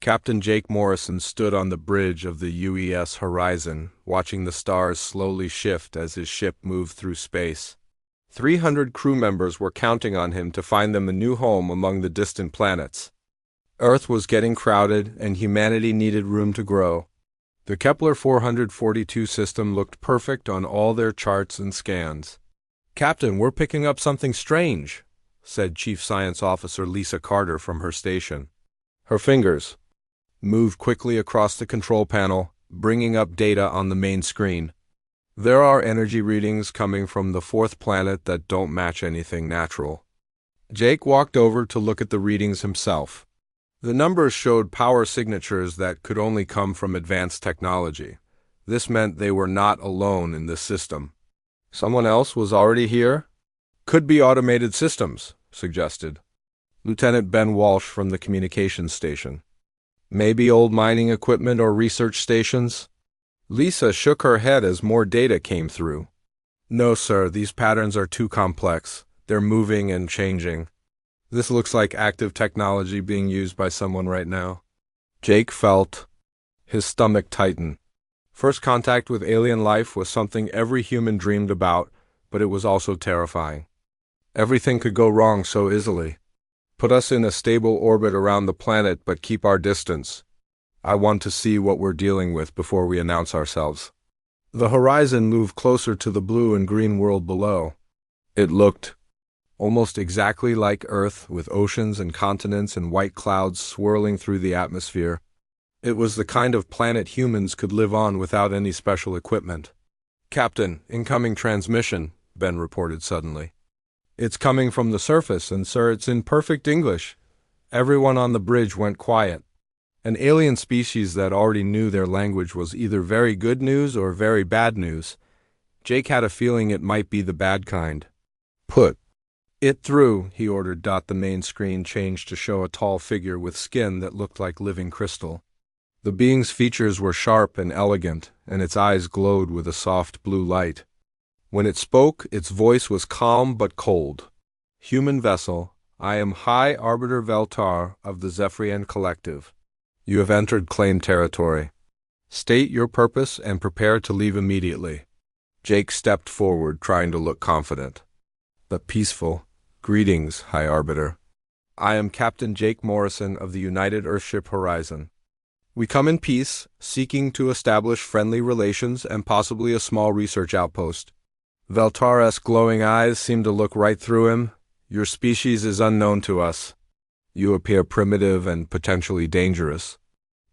Captain Jake Morrison stood on the bridge of the UES Horizon, watching the stars slowly shift as his ship moved through space. 300 crew members were counting on him to find them a new home among the distant planets. Earth was getting crowded, and humanity needed room to grow. The Kepler 442 system looked perfect on all their charts and scans. "Captain, we're picking up something strange," said Chief Science Officer Lisa Carter from her station. Her fingers moved quickly across the control panel, bringing up data on the main screen. "There are energy readings coming from the fourth planet that don't match anything natural." Jake walked over to look at the readings himself. The numbers showed power signatures that could only come from advanced technology. This meant they were not alone in this system. Someone else was already here? "Could be automated systems," suggested Lieutenant Ben Walsh from the communications station. "Maybe old mining equipment or research stations?" Lisa shook her head as more data came through. "No, sir, these patterns are too complex. They're moving and changing. This looks like active technology being used by someone right now." Jake felt his stomach tighten. First contact with alien life was something every human dreamed about, but it was also terrifying. Everything could go wrong so easily. "Put us in a stable orbit around the planet, but keep our distance. I want to see what we're dealing with before we announce ourselves." The horizon moved closer to the blue and green world below. It looked almost exactly like Earth, with oceans and continents and white clouds swirling through the atmosphere. It was the kind of planet humans could live on without any special equipment. "Captain, incoming transmission," Ben reported suddenly. "It's coming from the surface, and sir, it's in perfect English." Everyone on the bridge went quiet. An alien species that already knew their language was either very good news or very bad news. Jake had a feeling it might be the bad kind. "Put it through," he ordered. The main screen changed to show a tall figure with skin that looked like living crystal. The being's features were sharp and elegant, and its eyes glowed with a soft blue light. When it spoke, its voice was calm but cold. "Human vessel, I am High Arbiter Veltar of the Zephyrian Collective. You have entered claimed territory. State your purpose and prepare to leave immediately." Jake stepped forward, trying to look confident, but peaceful. "Greetings, High Arbiter. I am Captain Jake Morrison of the United Earthship Horizon. We come in peace, seeking to establish friendly relations and possibly a small research outpost." Veltar's glowing eyes seemed to look right through him. "Your species is unknown to us. You appear primitive and potentially dangerous.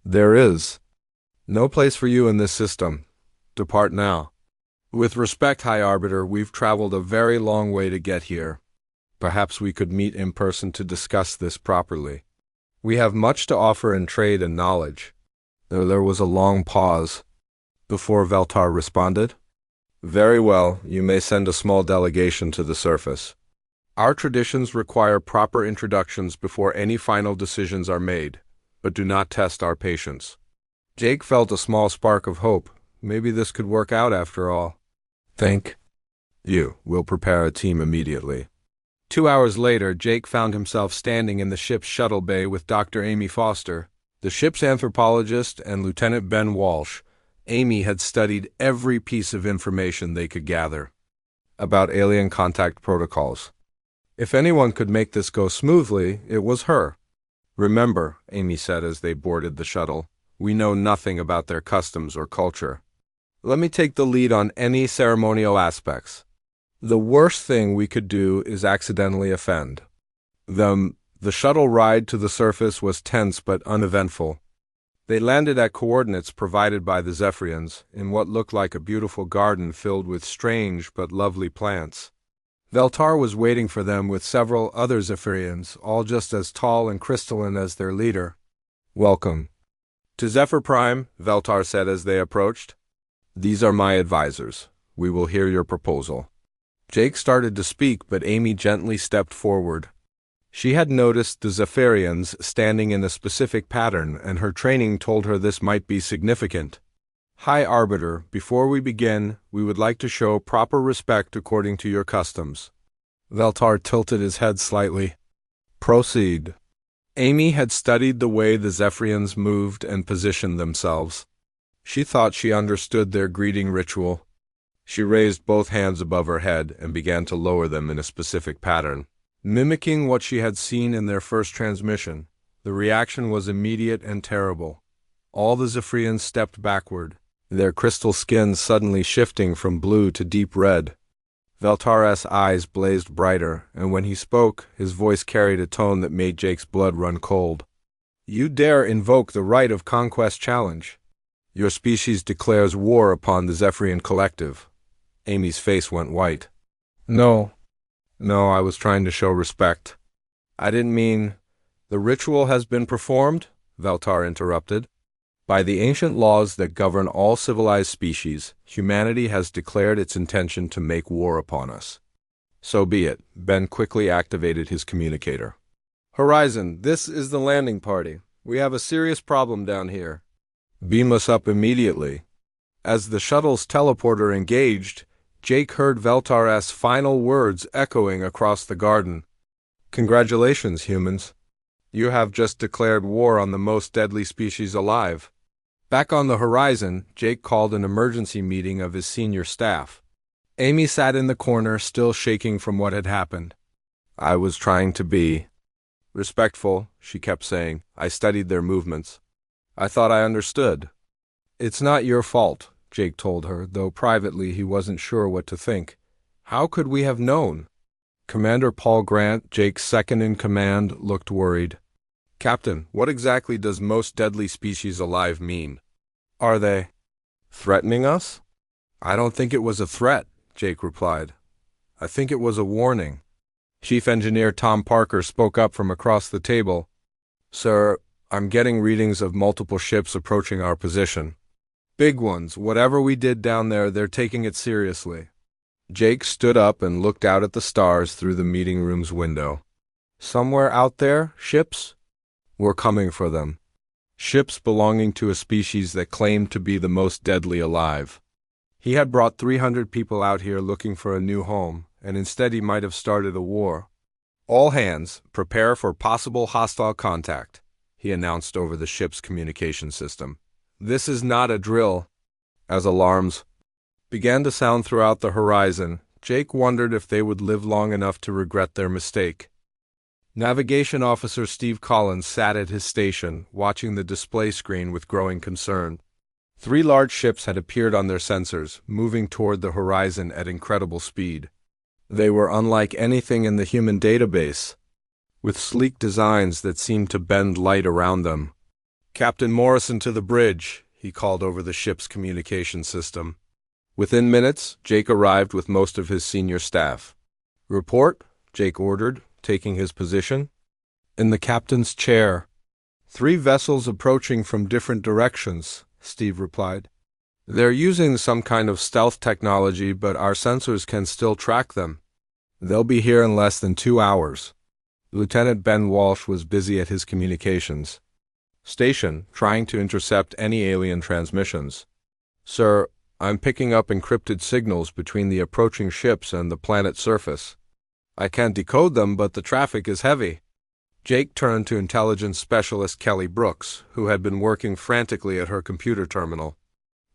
There is no place for you in this system. Depart now." "With respect, High Arbiter, we've traveled a very long way to get here. Perhaps we could meet in person to discuss this properly. We have much to offer in trade and knowledge." There was a long pause before Veltar responded. "Very well, you may send a small delegation to the surface. Our traditions require proper introductions before any final decisions are made, but do not test our patience." Jake felt a small spark of hope. Maybe this could work out after all. "Thank you. We'll prepare a team immediately." 2 hours later, Jake found himself standing in the ship's shuttle bay with Dr. Amy Foster, the ship's anthropologist, and Lieutenant Ben Walsh. Amy had studied every piece of information they could gather about alien contact protocols. If anyone could make this go smoothly, it was her. "Remember," Amy said as they boarded the shuttle, "we know nothing about their customs or culture. Let me take the lead on any ceremonial aspects. The worst thing we could do is accidentally offend them." The shuttle ride to the surface was tense but uneventful. They landed at coordinates provided by the Zephyrians, in what looked like a beautiful garden filled with strange but lovely plants. Veltar was waiting for them with several other Zephyrians, all just as tall and crystalline as their leader. "Welcome to Zephyr Prime," Veltar said as they approached. "These are my advisors. We will hear your proposal." Jake started to speak, but Amy gently stepped forward. She had noticed the Zephyrians standing in a specific pattern, and her training told her this might be significant. "High Arbiter, before we begin, we would like to show proper respect according to your customs." Veltar tilted his head slightly. "Proceed." Amy had studied the way the Zephyrians moved and positioned themselves. She thought she understood their greeting ritual. She raised both hands above her head and began to lower them in a specific pattern, mimicking what she had seen in their first transmission. The reaction was immediate and terrible. All the Zephyrians stepped backward, their crystal skins suddenly shifting from blue to deep red. Veltaras' eyes blazed brighter, and when he spoke, his voice carried a tone that made Jake's blood run cold. "You dare invoke the right of conquest challenge. Your species declares war upon the Zephyrian collective." Amy's face went white. No, I was trying to show respect. I didn't mean—" "The ritual has been performed," Veltar interrupted. "By the ancient laws that govern all civilized species, humanity has declared its intention to make war upon us." "So be it." Ben quickly activated his communicator. "Horizon, this is the landing party. We have a serious problem down here. Beam us up immediately." As the shuttle's teleporter engaged, Jake heard Veltaras' final words echoing across the garden. "Congratulations, humans. You have just declared war on the most deadly species alive." Back on the horizon, Jake called an emergency meeting of his senior staff. Amy sat in the corner, still shaking from what had happened. "I was trying to be respectful," she kept saying. "I studied their movements. I thought I understood." "It's not your fault," Jake told her, though privately he wasn't sure what to think. "How could we have known?" Commander Paul Grant, Jake's second-in-command, looked worried. "Captain, what exactly does most deadly species alive mean? Are they threatening us?" "I don't think it was a threat," Jake replied. "I think it was a warning." Chief Engineer Tom Parker spoke up from across the table. "Sir, I'm getting readings of multiple ships approaching our position. Big ones. Whatever we did down there, they're taking it seriously." Jake stood up and looked out at the stars through the meeting room's window. "Somewhere out there, ships? We're coming for them. Ships belonging to a species that claimed to be the most deadly alive." He had brought 300 people out here looking for a new home, and instead he might have started a war. "All hands, prepare for possible hostile contact," he announced over the ship's communication system. "This is not a drill." As alarms began to sound throughout the horizon, Jake wondered if they would live long enough to regret their mistake. Navigation Officer Steve Collins sat at his station, watching the display screen with growing concern. 3 large ships had appeared on their sensors, moving toward the horizon at incredible speed. They were unlike anything in the human database, with sleek designs that seemed to bend light around them. "Captain Morrison to the bridge," he called over the ship's communication system. Within minutes, Jake arrived with most of his senior staff. "Report," Jake ordered, taking his position. "In the captain's chair." 3 vessels approaching from different directions," Steve replied. "They're using some kind of stealth technology, but our sensors can still track them. They'll be here in less than 2 hours. Lieutenant Ben Walsh was busy at his communications station, trying to intercept any alien transmissions. "Sir, I'm picking up encrypted signals between the approaching ships and the planet's surface. I can't decode them, but the traffic is heavy." Jake turned to intelligence specialist Kelly Brooks, who had been working frantically at her computer terminal.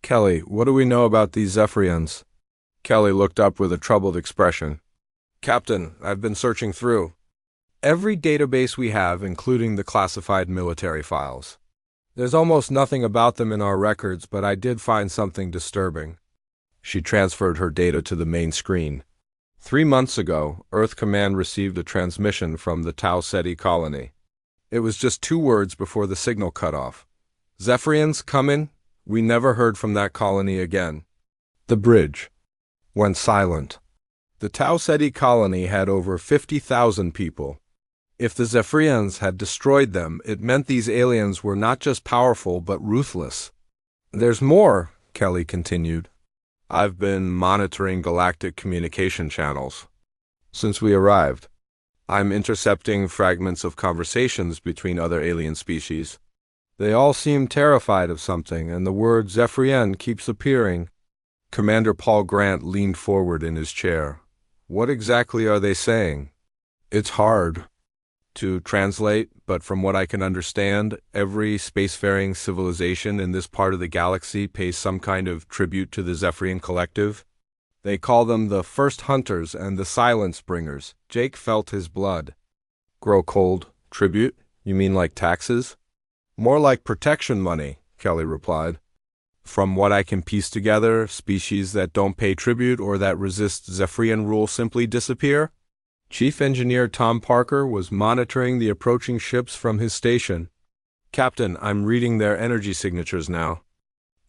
"Kelly, what do we know about these Zephyrians?" Kelly looked up with a troubled expression. "Captain, I've been searching through every database we have, including the classified military files. There's almost nothing about them in our records, but I did find something disturbing." She transferred her data to the main screen. 3 months ago, Earth Command received a transmission from the Tau Ceti colony. It was just 2 words before the signal cut off. "Zephyrians, come in." We never heard from that colony again. The bridge went silent. The Tau Ceti colony had over 50,000 people. If the Zephyrians had destroyed them, it meant these aliens were not just powerful, but ruthless. "There's more," Kelly continued. "I've been monitoring galactic communication channels since we arrived. I'm intercepting fragments of conversations between other alien species. They all seem terrified of something, and the word Zephyrian keeps appearing." Commander Paul Grant leaned forward in his chair. "What exactly are they saying?" "It's hard," to translate, but from what I can understand, every spacefaring civilization in this part of the galaxy pays some kind of tribute to the Zephyrian Collective. They call them the First Hunters and the Silence Bringers. Jake felt his blood grow cold. Tribute? You mean like taxes? More like protection money, Kelly replied. From what I can piece together, species that don't pay tribute or that resist Zephyrian rule simply disappear. Chief Engineer Tom Parker was monitoring the approaching ships from his station. Captain, I'm reading their energy signatures now.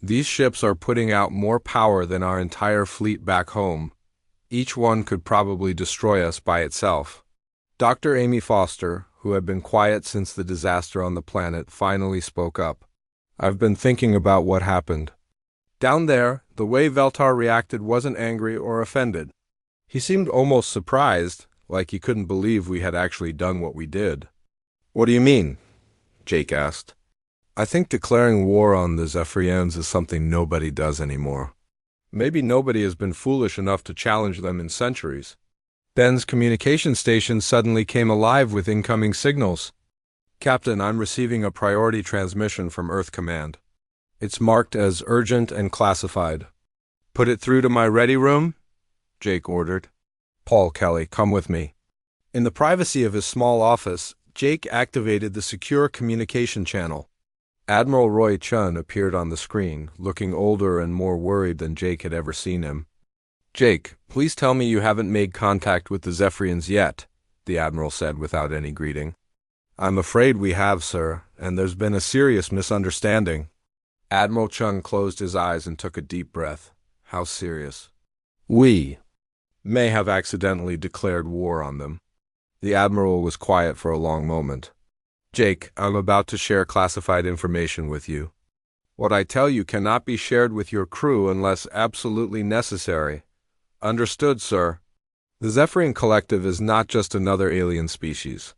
These ships are putting out more power than our entire fleet back home. Each one could probably destroy us by itself. Dr. Amy Foster, who had been quiet since the disaster on the planet, finally spoke up. I've been thinking about what happened. Down there, the way Veltar reacted wasn't angry or offended. He seemed almost surprised, like he couldn't believe we had actually done what we did. What do you mean? Jake asked. I think declaring war on the Zephyrians is something nobody does anymore. Maybe nobody has been foolish enough to challenge them in centuries. Ben's communication station suddenly came alive with incoming signals. Captain, I'm receiving a priority transmission from Earth Command. It's marked as urgent and classified. Put it through to my ready room? Jake ordered. Paul, Kelly, come with me. In the privacy of his small office, Jake activated the secure communication channel. Admiral Roy Chun appeared on the screen, looking older and more worried than Jake had ever seen him. Jake, please tell me you haven't made contact with the Zephyrians yet, the Admiral said without any greeting. I'm afraid we have, sir, and there's been a serious misunderstanding. Admiral Chung closed his eyes and took a deep breath. How serious? We may have accidentally declared war on them. The Admiral was quiet for a long moment. Jake, I'm about to share classified information with you. What I tell you cannot be shared with your crew unless absolutely necessary. Understood, sir. The Zephyrian Collective is not just another alien species.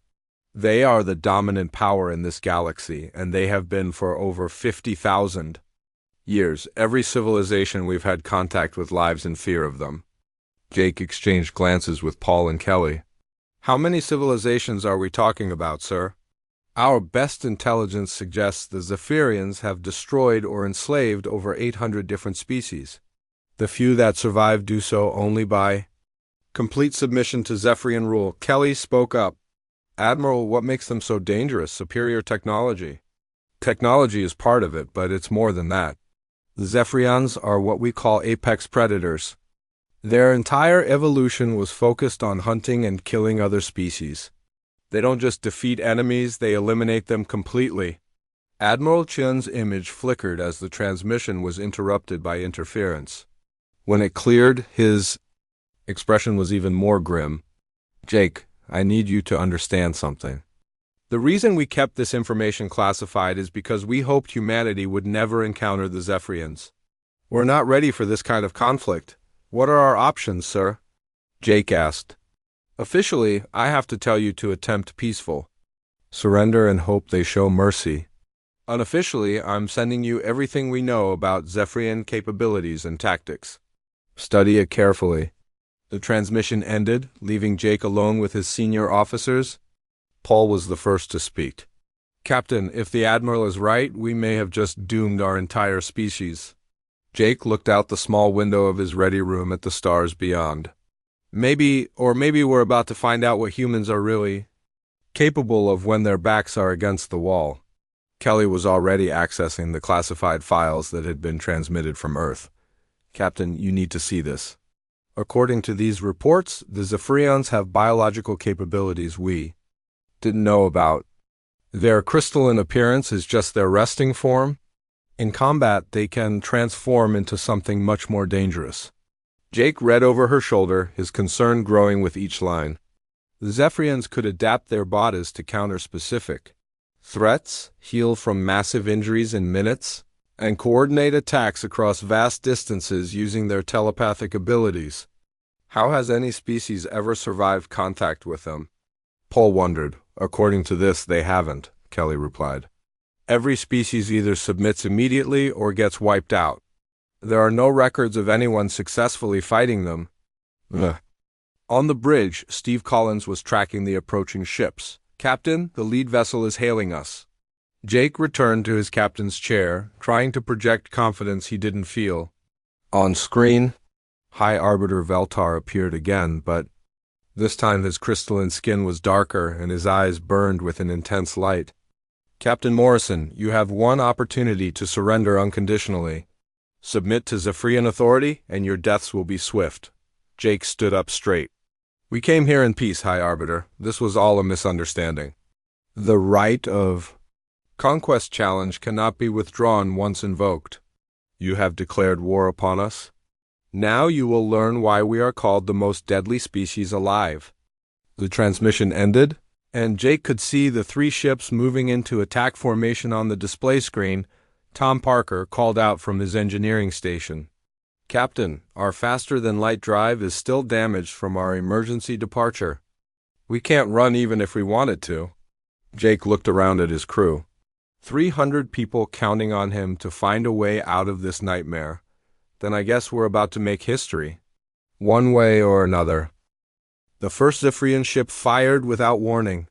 They are the dominant power in this galaxy, and they have been for over 50,000 years. Every civilization we've had contact with lives in fear of them. Jake exchanged glances with Paul and Kelly. How many civilizations are we talking about, sir? Our best intelligence suggests the Zephyrians have destroyed or enslaved over 800 different species. The few that survive do so only by complete submission to Zephyrian rule. Kelly spoke up. Admiral, what makes them so dangerous? Superior technology. Technology is part of it, but it's more than that. The Zephyrians are what we call apex predators. Their entire evolution was focused on hunting and killing other species. They don't just defeat enemies, they eliminate them completely. Admiral Chun's image flickered as the transmission was interrupted by interference. When it cleared, his expression was even more grim. Jake, I need you to understand something. The reason we kept this information classified is because we hoped humanity would never encounter the Zephyrians. We're not ready for this kind of conflict. What are our options, sir? Jake asked. Officially, I have to tell you to attempt peaceful. Surrender and hope they show mercy. Unofficially, I'm sending you everything we know about Zephyrian capabilities and tactics. Study it carefully. The transmission ended, leaving Jake alone with his senior officers. Paul was the first to speak. Captain, if the Admiral is right, we may have just doomed our entire species. Jake looked out the small window of his ready room at the stars beyond. Maybe we're about to find out what humans are really capable of when their backs are against the wall. Kelly was already accessing the classified files that had been transmitted from Earth. Captain, you need to see this. According to these reports, the Zephyrians have biological capabilities we didn't know about. Their crystalline appearance is just their resting form. In combat, they can transform into something much more dangerous. Jake read over her shoulder, his concern growing with each line. The Zephyrians could adapt their bodies to counter specific threats, heal from massive injuries in minutes, and coordinate attacks across vast distances using their telepathic abilities. How has any species ever survived contact with them? Paul wondered. According to this, they haven't, Kelly replied. Every species either submits immediately or gets wiped out. There are no records of anyone successfully fighting them. Ugh. On the bridge, Steve Collins was tracking the approaching ships. Captain, the lead vessel is hailing us. Jake returned to his captain's chair, trying to project confidence he didn't feel. On screen, High Arbiter Veltar appeared again, but this time his crystalline skin was darker and his eyes burned with an intense light. Captain Morrison, you have one opportunity to surrender unconditionally. Submit to Zephyrian authority, and your deaths will be swift. Jake stood up straight. We came here in peace, High Arbiter. This was all a misunderstanding. The right of conquest challenge cannot be withdrawn once invoked. You have declared war upon us. Now you will learn why we are called the most deadly species alive. The transmission ended, and Jake could see the three ships moving into attack formation on the display screen. Tom Parker called out from his engineering station. Captain, our faster-than-light drive is still damaged from our emergency departure. We can't run even if we wanted to. Jake looked around at his crew. 300 people counting on him to find a way out of this nightmare. Then I guess we're about to make history. One way or another. The first Zephyrian ship fired without warning.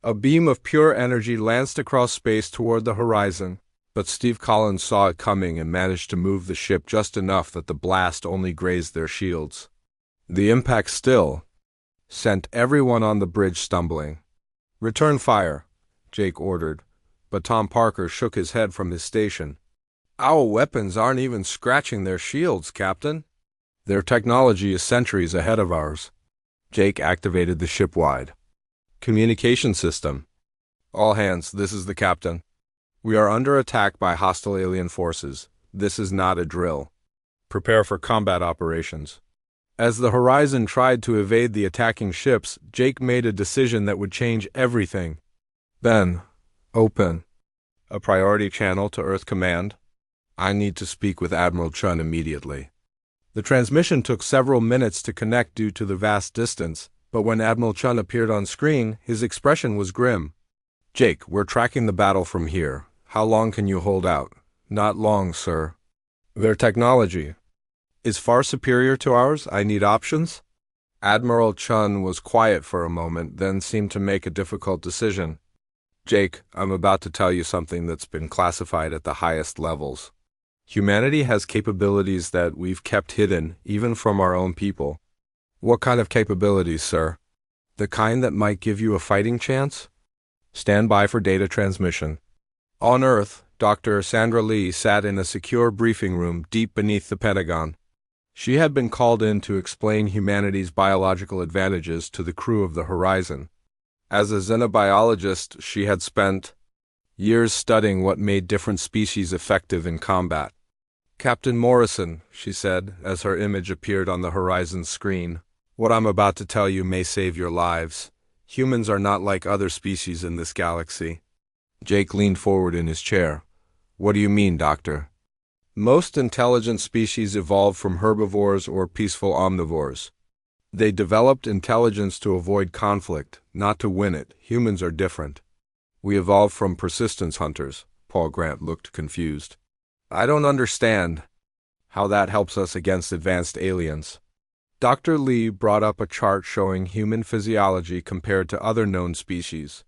A beam of pure energy lanced across space toward the horizon, but Steve Collins saw it coming and managed to move the ship just enough that the blast only grazed their shields. The impact still sent everyone on the bridge stumbling. Return fire, Jake ordered, but Tom Parker shook his head from his station. Our weapons aren't even scratching their shields, Captain. Their technology is centuries ahead of ours. Jake activated the ship-wide communication system. All hands, this is the captain. We are under attack by hostile alien forces. This is not a drill. Prepare for combat operations. As the Horizon tried to evade the attacking ships, Jake made a decision that would change everything. Ben, open a priority channel to Earth Command. I need to speak with Admiral Chun immediately. The transmission took several minutes to connect due to the vast distance, but when Admiral Chun appeared on screen, his expression was grim. Jake, we're tracking the battle from here. How long can you hold out? Not long, sir. Their technology is far superior to ours. I need options. Admiral Chun was quiet for a moment, then seemed to make a difficult decision. Jake, I'm about to tell you something that's been classified at the highest levels. Humanity has capabilities that we've kept hidden, even from our own people. What kind of capabilities, sir? The kind that might give you a fighting chance? Stand by for data transmission. On Earth, Dr. Sandra Lee sat in a secure briefing room deep beneath the Pentagon. She had been called in to explain humanity's biological advantages to the crew of the Horizon. As a xenobiologist, she had spent years studying what made different species effective in combat. Captain Morrison, she said, as her image appeared on the Horizon screen, what I'm about to tell you may save your lives. Humans are not like other species in this galaxy. Jake leaned forward in his chair. What do you mean, Doctor? Most intelligent species evolved from herbivores or peaceful omnivores. They developed intelligence to avoid conflict, not to win it. Humans are different. We evolved from persistence hunters. Paul Grant looked confused. I don't understand how that helps us against advanced aliens. Dr. Lee brought up a chart showing human physiology compared to other known species.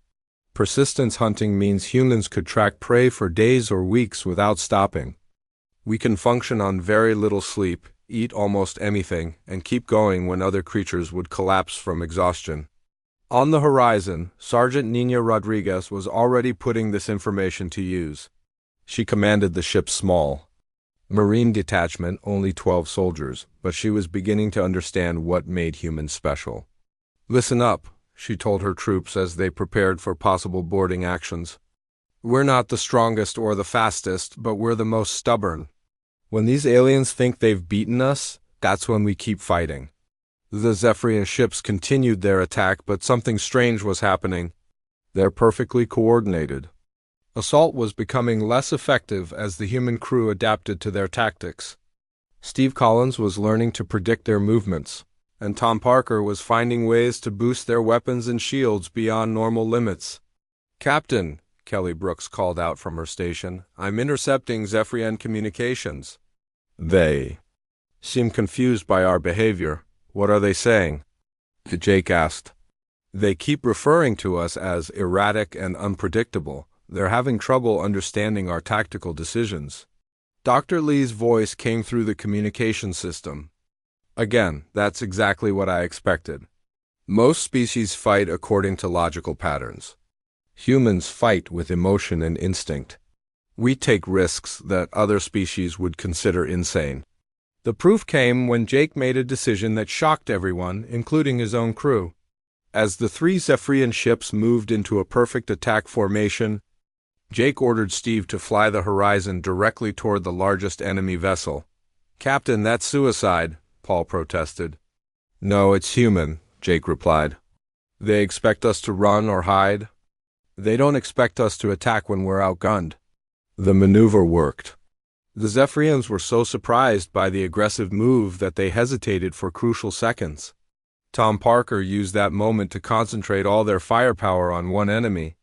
Persistence hunting means humans could track prey for days or weeks without stopping. We can function on very little sleep, eat almost anything, and keep going when other creatures would collapse from exhaustion. On the Horizon, Sergeant Nina Rodriguez was already putting this information to use. She commanded the ship's small Marine detachment, only 12 soldiers, but she was beginning to understand what made humans special. Listen up, she told her troops as they prepared for possible boarding actions. We're not the strongest or the fastest, but we're the most stubborn. When these aliens think they've beaten us, that's when we keep fighting. The Zephyrian ships continued their attack, but something strange was happening. They're perfectly coordinated. Assault was becoming less effective as the human crew adapted to their tactics. Steve Collins was learning to predict their movements, and Tom Parker was finding ways to boost their weapons and shields beyond normal limits. Captain, Kelly Brooks called out from her station, I'm intercepting Zephyrian communications. They seem confused by our behavior. What are they saying? Jake asked. They keep referring to us as erratic and unpredictable. They're having trouble understanding our tactical decisions. Dr. Lee's voice came through the communication system. Again, that's exactly what I expected. Most species fight according to logical patterns. Humans fight with emotion and instinct. We take risks that other species would consider insane. The proof came when Jake made a decision that shocked everyone, including his own crew. As the three Zephyrian ships moved into a perfect attack formation, Jake ordered Steve to fly the horizon directly toward the largest enemy vessel. "Captain, that's suicide," Paul protested. "No, it's human," Jake replied. "They expect us to run or hide. They don't expect us to attack when we're outgunned." The maneuver worked. The Zephyrians were so surprised by the aggressive move that they hesitated for crucial seconds. Tom Parker used that moment to concentrate all their firepower on one enemy.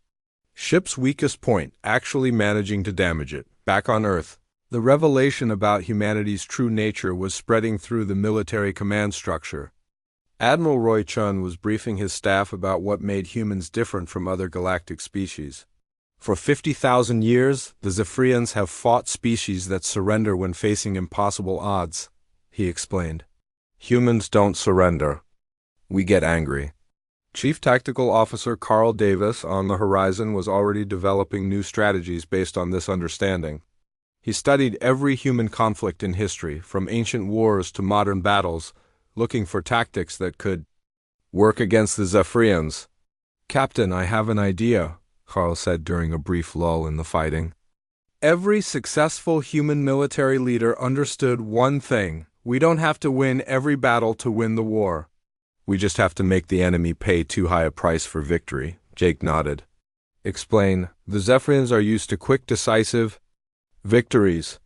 Ship's weakest point, actually managing to damage it. Back on Earth, the revelation about humanity's true nature was spreading through the military command structure. Admiral Roy Chun was briefing his staff about what made humans different from other galactic species. For 50,000 years, the Zephyrians have fought species that surrender when facing impossible odds, he explained. Humans don't surrender. We get angry. Chief Tactical Officer Carl Davis on the horizon was already developing new strategies based on this understanding. He studied every human conflict in history, from ancient wars to modern battles, looking for tactics that could work against the Zephyrians. "Captain, I have an idea," Carl said during a brief lull in the fighting. Every successful human military leader understood one thing: we don't have to win every battle to win the war. We just have to make the enemy pay too high a price for victory. Jake nodded. "Explain." "The Zephyrians are used to quick, decisive victories.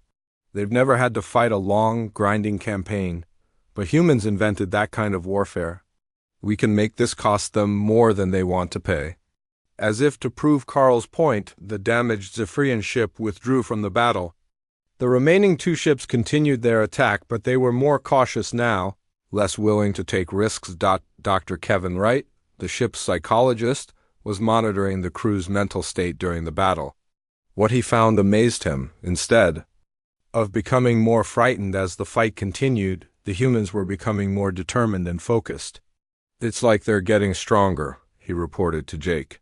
They've never had to fight a long, grinding campaign. But humans invented that kind of warfare. We can make this cost them more than they want to pay." As if to prove Carl's point, the damaged Zephyrian ship withdrew from the battle. The remaining two ships continued their attack, but they were more cautious now, less willing to take risks. Dr. Kevin Wright, the ship's psychologist, was monitoring the crew's mental state during the battle. What he found amazed him. Instead of becoming more frightened as the fight continued, the humans were becoming more determined and focused. "It's like they're getting stronger," he reported to Jake.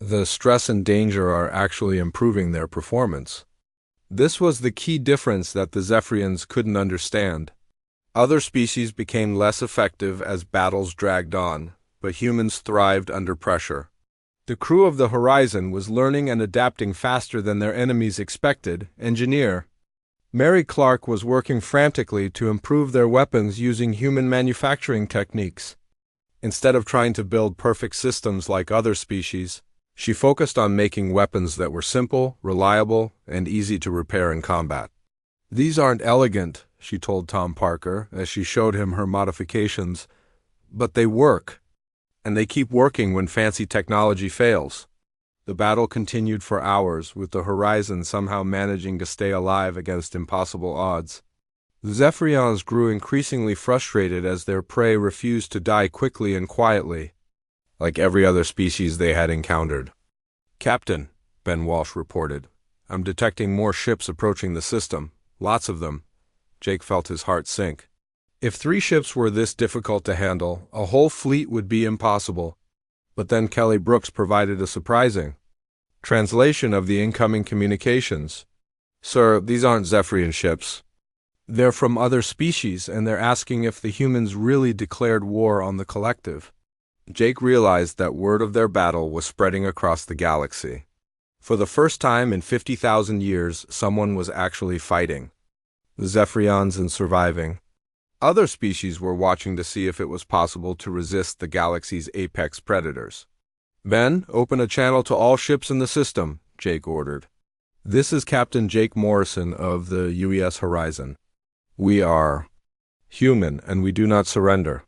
"The stress and danger are actually improving their performance." This was the key difference that the Zephyrians couldn't understand. Other species became less effective as battles dragged on, but humans thrived under pressure. The crew of the Horizon was learning and adapting faster than their enemies expected. Engineer Mary Clark was working frantically to improve their weapons using human manufacturing techniques. Instead of trying to build perfect systems like other species, she focused on making weapons that were simple, reliable, and easy to repair in combat. "These aren't elegant," she told Tom Parker as she showed him her modifications, "but they work, and they keep working when fancy technology fails." The battle continued for hours, with the Horizon somehow managing to stay alive against impossible odds. The Zephyrians grew increasingly frustrated as their prey refused to die quickly and quietly, like every other species they had encountered. "Captain," Ben Walsh reported, "I'm detecting more ships approaching the system. Lots of them." Jake felt his heart sink. If 3 ships were this difficult to handle, a whole fleet would be impossible. But then Kelly Brooks provided a surprising translation of the incoming communications. "Sir, these aren't Zephyrian ships. They're from other species, and they're asking if the humans really declared war on the collective." Jake realized that word of their battle was spreading across the galaxy. For the first time in 50,000 years, someone was actually fighting. The Zephyrians and surviving. Other species were watching to see if it was possible to resist the galaxy's apex predators. "Ben, open a channel to all ships in the system," Jake ordered. "This is Captain Jake Morrison of the UES Horizon. We are human, and we do not surrender."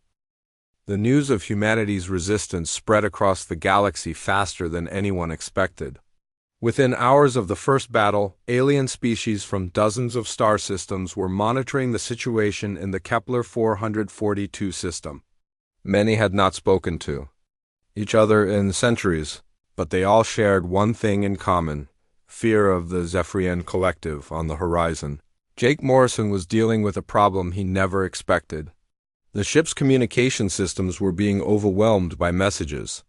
The news of humanity's resistance spread across the galaxy faster than anyone expected. Within hours of the first battle, alien species from dozens of star systems were monitoring the situation in the Kepler 442 system. Many had not spoken to. each other in centuries, but they all shared one thing in common: fear of the Zephyrian collective on the horizon. Jake Morrison was dealing with a problem he never expected. The ship's communication systems were being overwhelmed by messages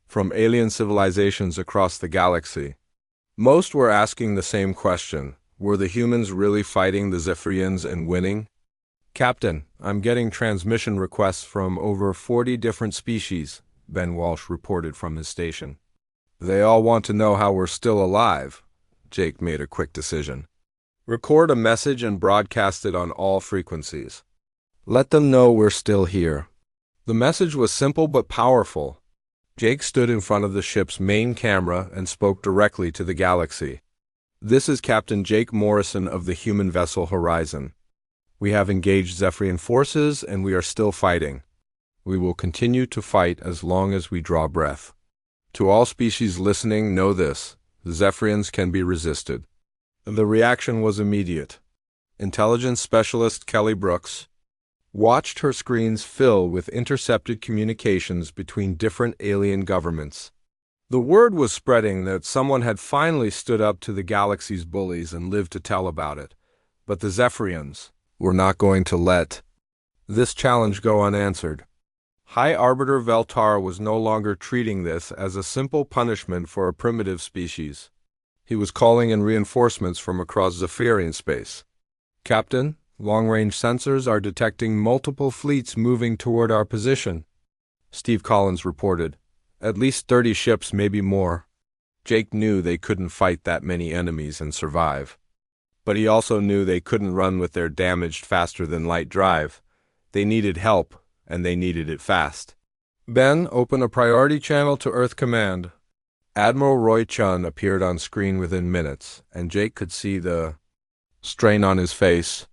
from alien civilizations across the galaxy. Most were asking the same question: were the humans really fighting the Zephyrians and winning? "Captain, I'm getting transmission requests from over 40 different species," Ben Walsh reported from his station. "They all want to know how we're still alive." Jake made a quick decision. "Record a message and broadcast it on all frequencies. Let them know we're still here." The message was simple but powerful. Jake stood in front of the ship's main camera and spoke directly to the galaxy. "This is Captain Jake Morrison of the human vessel Horizon. We have engaged Zephyrian forces and we are still fighting. We will continue to fight as long as we draw breath. To all species listening, know this: the Zephyrians can be resisted." The reaction was immediate. Intelligence specialist Kelly Brooks watched her screens fill with intercepted communications between different alien governments. The word was spreading that someone had finally stood up to the galaxy's bullies and lived to tell about it. But the Zephyrians were not going to let this challenge go unanswered. High Arbiter Veltar was no longer treating this as a simple punishment for a primitive species. He was calling in reinforcements from across Zephyrian space. "Captain, long-range sensors are detecting multiple fleets moving toward our position," Steve Collins reported. "At least 30 ships, maybe more." Jake knew they couldn't fight that many enemies and survive. But he also knew they couldn't run with their damaged faster-than-light drive. They needed help, and they needed it fast. "Ben, open a priority channel to Earth Command." Admiral Roy Chun appeared on screen within minutes, and Jake could see the strain on his face.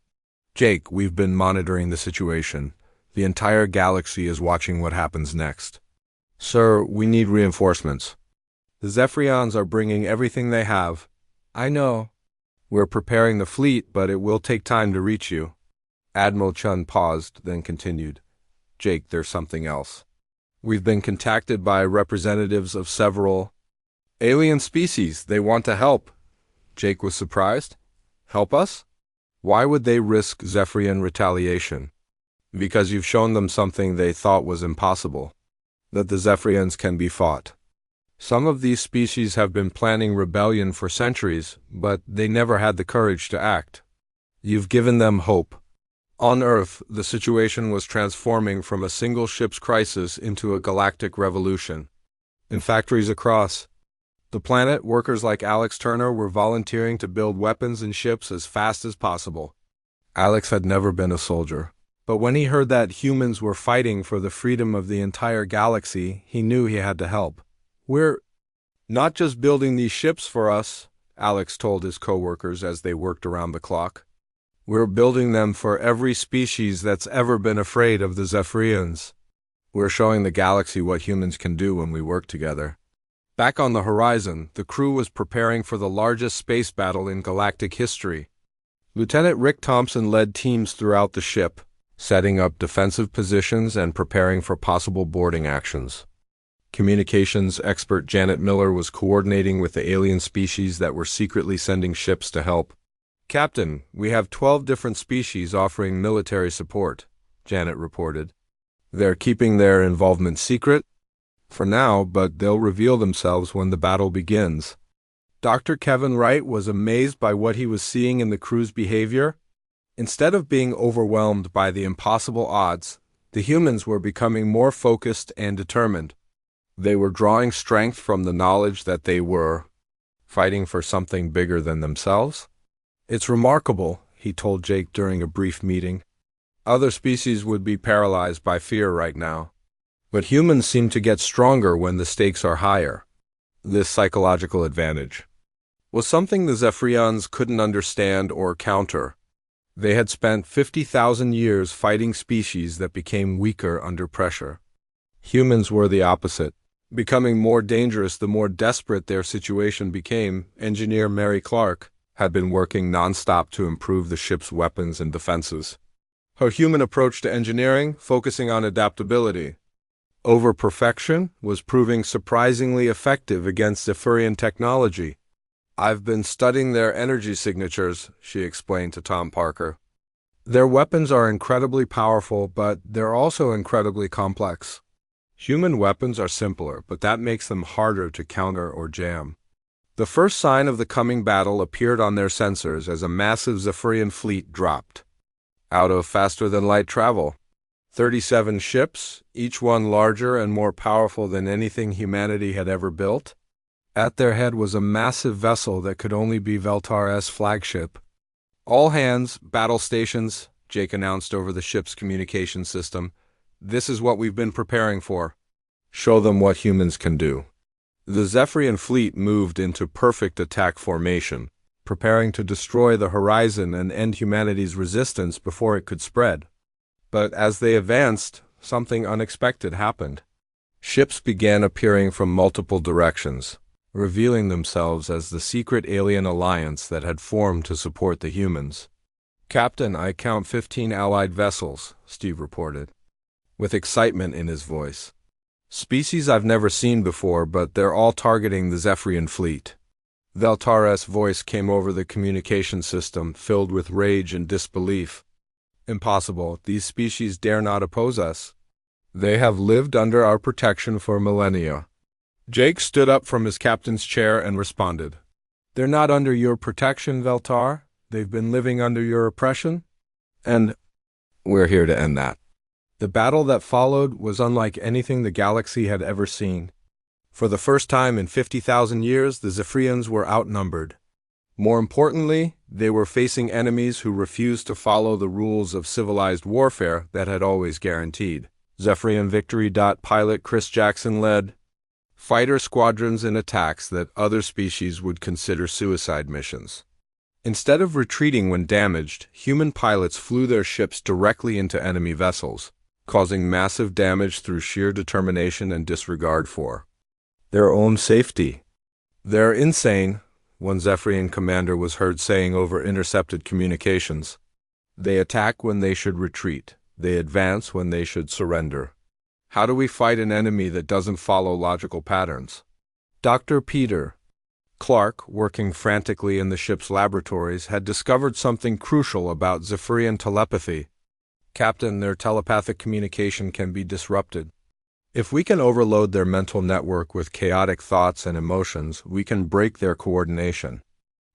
"Jake, we've been monitoring the situation. The entire galaxy is watching what happens next." "Sir, we need reinforcements. The Zephyrians are bringing everything they have." "I know. We're preparing the fleet, but it will take time to reach you." Admiral Chun paused, then continued. "Jake, there's something else. We've been contacted by representatives of several alien species. They want to help." Jake was surprised. "Help us? Why would they risk Zephyrian retaliation?" "Because you've shown them something they thought was impossible: that the Zephyrians can be fought. Some of these species have been planning rebellion for centuries, but they never had the courage to act. You've given them hope." On Earth, the situation was transforming from a single ship's crisis into a galactic revolution. In factories across the planet, workers like Alex Turner were volunteering to build weapons and ships as fast as possible. Alex had never been a soldier, but when he heard that humans were fighting for the freedom of the entire galaxy, he knew he had to help. "We're not just building these ships for us," Alex told his co-workers as they worked around the clock. "We're building them for every species that's ever been afraid of the Zephyrians. We're showing the galaxy what humans can do when we work together." Back on the horizon, the crew was preparing for the largest space battle in galactic history. Lieutenant Rick Thompson led teams throughout the ship, setting up defensive positions and preparing for possible boarding actions. Communications expert Janet Miller was coordinating with the alien species that were secretly sending ships to help. "Captain, we have 12 different species offering military support," Janet reported. "They're keeping their involvement secret for now, but they'll reveal themselves when the battle begins." Dr. Kevin Wright was amazed by what he was seeing in the crew's behavior. Instead of being overwhelmed by the impossible odds, the humans were becoming more focused and determined. They were drawing strength from the knowledge that they were fighting for something bigger than themselves. "It's remarkable," he told Jake during a brief meeting. "Other species would be paralyzed by fear right now. But humans seem to get stronger when the stakes are higher." This psychological advantage was something the Zephyrians couldn't understand or counter. They had spent 50,000 years fighting species that became weaker under pressure. Humans were the opposite, becoming more dangerous the more desperate their situation became. Engineer Mary Clark had been working nonstop to improve the ship's weapons and defenses. Her human approach to engineering, focusing on adaptability, Over-perfection was proving surprisingly effective against Zephyrian technology. "I've been studying their energy signatures," she explained to Tom Parker. "Their weapons are incredibly powerful, but they're also incredibly complex. Human weapons are simpler, but that makes them harder to counter or jam." The first sign of the coming battle appeared on their sensors as a massive Zephyrian fleet dropped out of faster-than-light travel. 37 ships, each one larger and more powerful than anything humanity had ever built. At their head was a massive vessel that could only be Veltar's flagship. "All hands, battle stations," Jake announced over the ship's communication system. "This is what we've been preparing for. Show them what humans can do." The Zephyrian fleet moved into perfect attack formation, preparing to destroy the horizon and end humanity's resistance before it could spread. But as they advanced, something unexpected happened. Ships began appearing from multiple directions, revealing themselves as the secret alien alliance that had formed to support the humans. "Captain, I count 15 allied vessels," Steve reported, with excitement in his voice. "Species I've never seen before, but they're all targeting the Zephyrian fleet." Veltar's voice came over the communication system, filled with rage and disbelief. "Impossible. These species dare not oppose us. They have lived under our protection for millennia." Jake stood up from his captain's chair and responded, "They're not under your protection, Veltar. They've been living under your oppression. And we're here to end that." The battle that followed was unlike anything the galaxy had ever seen. For the first time in 50,000 years, the Zephyrians were outnumbered. More importantly, they were facing enemies who refused to follow the rules of civilized warfare that had always guaranteed Zephyrian victory. Pilot Chris Jackson led fighter squadrons in attacks that other species would consider suicide missions. Instead of retreating when damaged, human pilots flew their ships directly into enemy vessels, causing massive damage through sheer determination and disregard for their own safety. "They're insane," one Zephyrian commander was heard saying over intercepted communications. "They attack when they should retreat. They advance when they should surrender. How do we fight an enemy that doesn't follow logical patterns?" Dr. Peter Clark, working frantically in the ship's laboratories, had discovered something crucial about Zephyrian telepathy. "Captain, their telepathic communication can be disrupted. If we can overload their mental network with chaotic thoughts and emotions, we can break their coordination."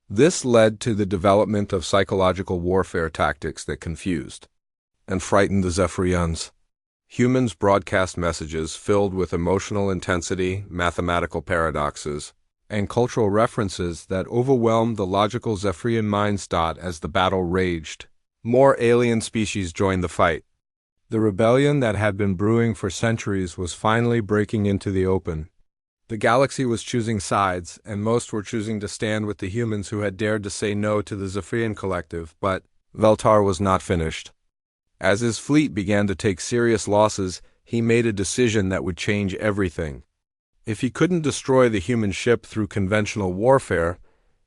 This led to the development of psychological warfare tactics that confused and frightened the Zephyrians. Humans broadcast messages filled with emotional intensity, mathematical paradoxes, and cultural references that overwhelmed the logical Zephyrian minds. As the battle raged, more alien species joined the fight. The rebellion that had been brewing for centuries was finally breaking into the open. The galaxy was choosing sides, and most were choosing to stand with the humans who had dared to say no to the Zephyrian collective. But Veltar was not finished. As his fleet began to take serious losses, he made a decision that would change everything. If he couldn't destroy the human ship through conventional warfare,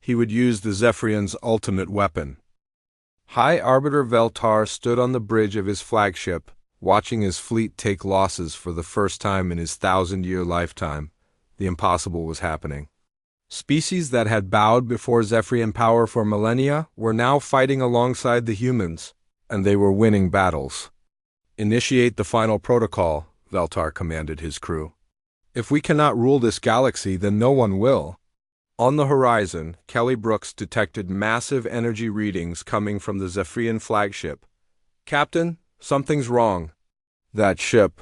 he would use the Zephyrians' ultimate weapon. High Arbiter Veltar stood on the bridge of his flagship, watching his fleet take losses for the first time in his 1,000-year lifetime. The impossible was happening. Species that had bowed before Zephyrian power for millennia were now fighting alongside the humans, and they were winning battles. "Initiate the final protocol," Veltar commanded his crew. "If we cannot rule this galaxy, then no one will." On the horizon, Kelly Brooks detected massive energy readings coming from the Zephyrian flagship. "Captain, something's wrong. That ship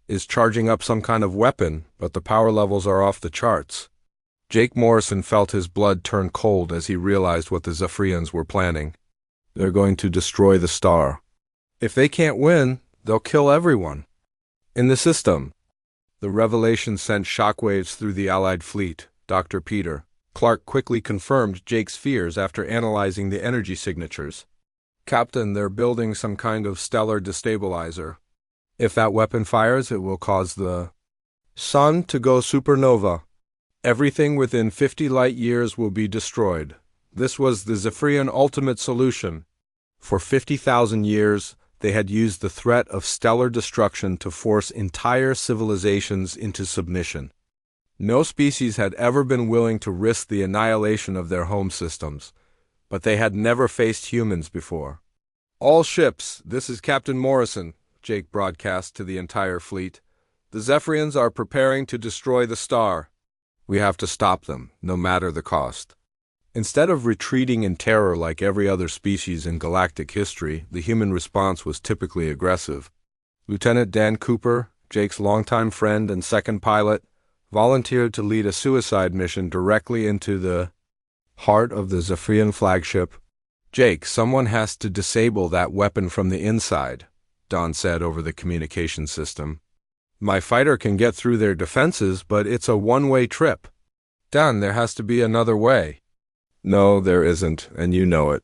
is charging up some kind of weapon, but the power levels are off the charts." Jake Morrison felt his blood turn cold as he realized what the Zephyrians were planning. They're going to destroy the star. If they can't win, they'll kill everyone in the system. The revelation sent shockwaves through the Allied fleet. Dr. Peter Clark quickly confirmed Jake's fears after analyzing the energy signatures. "Captain, they're building some kind of stellar destabilizer. If that weapon fires, it will cause the sun to go supernova. Everything within 50 light years will be destroyed. This was the Zephyrian ultimate solution. For 50,000 years, They had used the threat of stellar destruction to force entire civilizations into submission. No species had ever been willing to risk the annihilation of their home systems, but they had never faced humans before. "All ships, this is Captain Morrison," Jake broadcast to the entire fleet. "The Zephyrians are preparing to destroy the star. We have to stop them, no matter the cost." Instead of retreating in terror like every other species in galactic history, the human response was typically aggressive. Lieutenant Dan Cooper, Jake's longtime friend and second pilot, volunteered to lead a suicide mission directly into the heart of the Zephyrian flagship. "Jake, someone has to disable that weapon from the inside," Don said over the communication system. "My fighter can get through their defenses, but it's a one-way trip." "Don, there has to be another way." "No, there isn't, and you know it."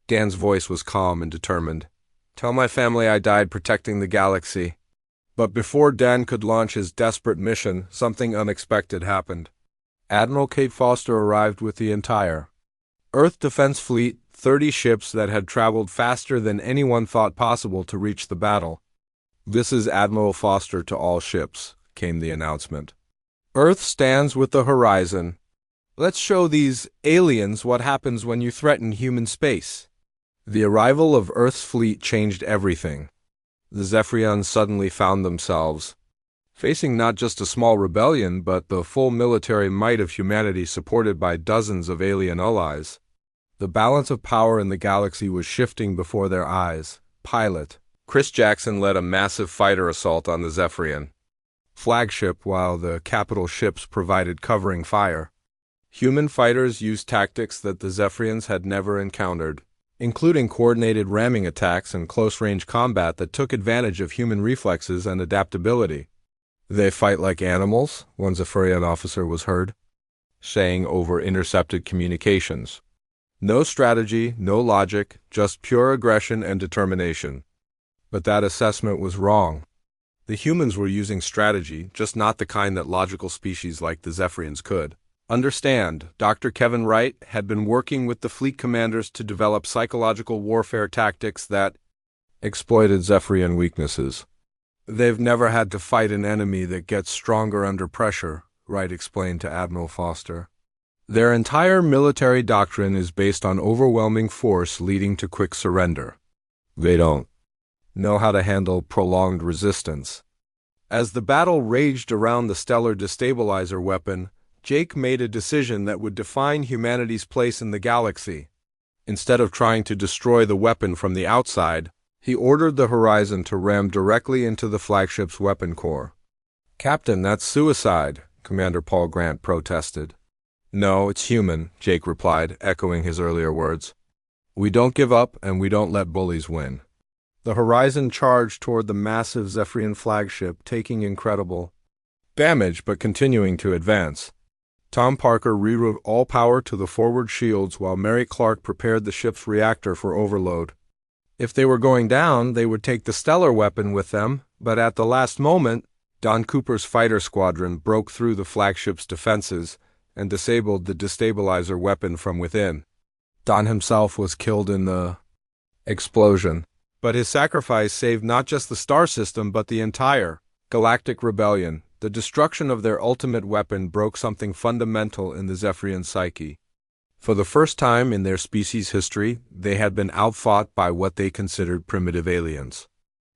Dan's voice was calm and determined. "Tell my family I died protecting the galaxy." But before Dan could launch his desperate mission, something unexpected happened. Admiral Kate Foster arrived with the entire Earth Defense Fleet, 30 ships that had traveled faster than anyone thought possible to reach the battle. "This is Admiral Foster to all ships," came the announcement. "Earth stands with the horizon. Let's show these aliens what happens when you threaten human space." The arrival of Earth's fleet changed everything. The Zephyrians suddenly found themselves facing not just a small rebellion, but the full military might of humanity supported by dozens of alien allies. The balance of power in the galaxy was shifting before their eyes. Pilot Chris Jackson led a massive fighter assault on the Zephyrian flagship while the capital ships provided covering fire. Human fighters used tactics that the Zephyrians had never encountered, including coordinated ramming attacks and close-range combat that took advantage of human reflexes and adaptability. "They fight like animals," one Zephyrian officer was heard saying over intercepted communications. "No strategy, no logic, just pure aggression and determination." But that assessment was wrong. The humans were using strategy, just not the kind that logical species like the Zephyrians could. Understand, Dr. Kevin Wright had been working with the fleet commanders to develop psychological warfare tactics that exploited Zephyrian weaknesses. "They've never had to fight an enemy that gets stronger under pressure," Wright explained to Admiral Foster. "Their entire military doctrine is based on overwhelming force leading to quick surrender. They don't know how to handle prolonged resistance." As the battle raged around the stellar destabilizer weapon, Jake made a decision that would define humanity's place in the galaxy. Instead of trying to destroy the weapon from the outside, he ordered the Horizon to ram directly into the flagship's weapon core. "Captain, that's suicide," Commander Paul Grant protested. "No, it's human," Jake replied, echoing his earlier words. "We don't give up, and we don't let bullies win." The Horizon charged toward the massive Zephyrian flagship, taking incredible damage but continuing to advance. Tom Parker rerouted all power to the forward shields while Mary Clark prepared the ship's reactor for overload. If they were going down, they would take the stellar weapon with them, but at the last moment, Don Cooper's fighter squadron broke through the flagship's defenses and disabled the destabilizer weapon from within. Don himself was killed in the explosion, but his sacrifice saved not just the star system but the entire galactic rebellion. The destruction of their ultimate weapon broke something fundamental in the Zephyrian psyche. For the first time in their species' history, they had been outfought by what they considered primitive aliens.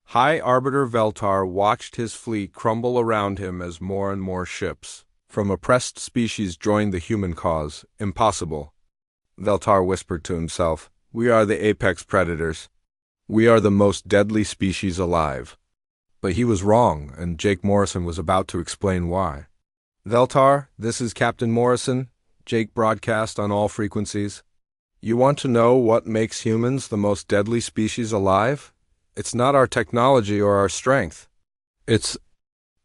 High Arbiter Veltar watched his fleet crumble around him as more and more ships from oppressed species joined the human cause. "Impossible," Veltar whispered to himself. "We are the apex predators. We are the most deadly species alive." But he was wrong, and Jake Morrison was about to explain why. "Veltar, this is Captain Morrison," Jake broadcast on all frequencies. "You want to know what makes humans the most deadly species alive? It's not our technology or our strength. It's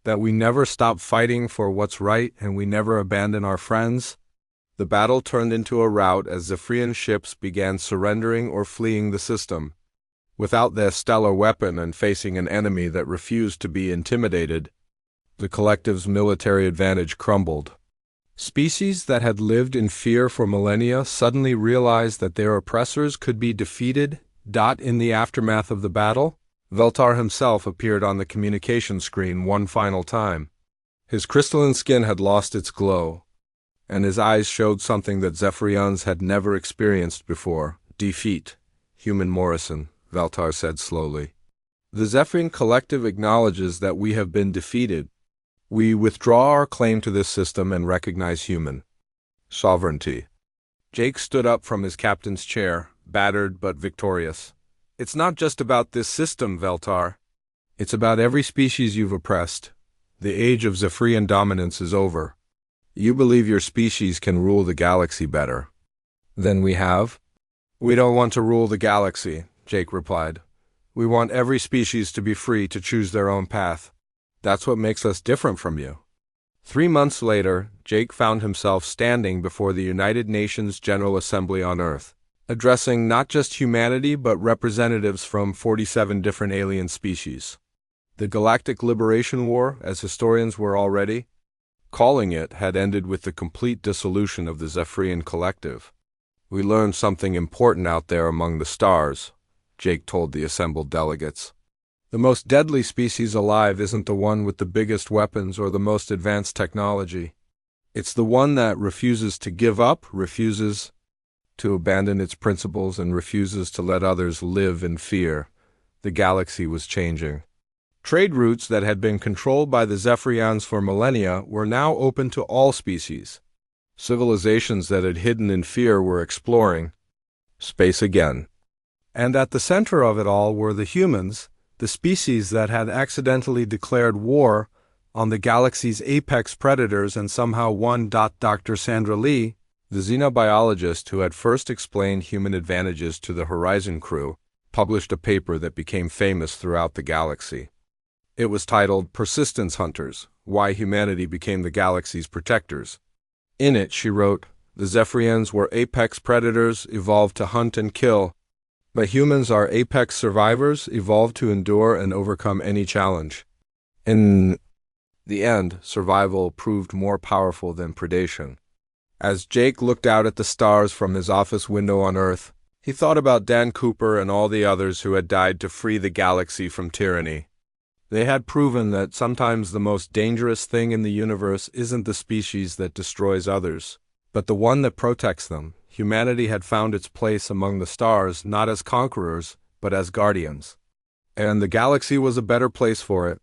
that we never stop fighting for what's right and we never abandon our friends." The battle turned into a rout as Zephyrian ships began surrendering or fleeing the system. Without their stellar weapon and facing an enemy that refused to be intimidated, the collective's military advantage crumbled. Species that had lived in fear for millennia suddenly realized that their oppressors could be defeated. In the aftermath of the battle, Veltar himself appeared on the communication screen one final time. His crystalline skin had lost its glow, and his eyes showed something that Zephyrians had never experienced before. Defeat, Human Morrison, Veltar said slowly. The Zephyrian Collective acknowledges that we have been defeated. We withdraw our claim to this system and recognize human sovereignty. Jake stood up from his captain's chair, battered but victorious. It's not just about this system, Veltar. It's about every species you've oppressed. The age of Zephyrian dominance is over. You believe your species can rule the galaxy better than we have? We don't want to rule the galaxy, Jake replied. We want every species to be free to choose their own path. That's what makes us different from you. 3 months later, Jake found himself standing before the United Nations General Assembly on Earth, addressing not just humanity but representatives from 47 different alien species. The Galactic Liberation War, as historians were already calling it, had ended with the complete dissolution of the Zephyrian Collective. We learned something important out there among the stars, Jake told the assembled delegates. The most deadly species alive isn't the one with the biggest weapons or the most advanced technology. It's the one that refuses to give up, refuses to abandon its principles, and refuses to let others live in fear. The galaxy was changing. Trade routes that had been controlled by the Zephyrians for millennia were now open to all species. Civilizations that had hidden in fear were exploring space again. And at the center of it all were the humans, the species that had accidentally declared war on the galaxy's apex predators and somehow won. Dr. Sandra Lee, the xenobiologist who had first explained human advantages to the Horizon crew, published a paper that became famous throughout the galaxy. It was titled Persistence Hunters: Why Humanity Became the Galaxy's Protectors. In it, she wrote, "The Zephyrians were apex predators, evolved to hunt and kill, but humans are apex survivors, evolved to endure and overcome any challenge. In the end, survival proved more powerful than predation." As Jake looked out at the stars from his office window on Earth, he thought about Dan Cooper and all the others who had died to free the galaxy from tyranny. They had proven that sometimes the most dangerous thing in the universe isn't the species that destroys others, but the one that protects them. Humanity had found its place among the stars not as conquerors, but as guardians. And the galaxy was a better place for it.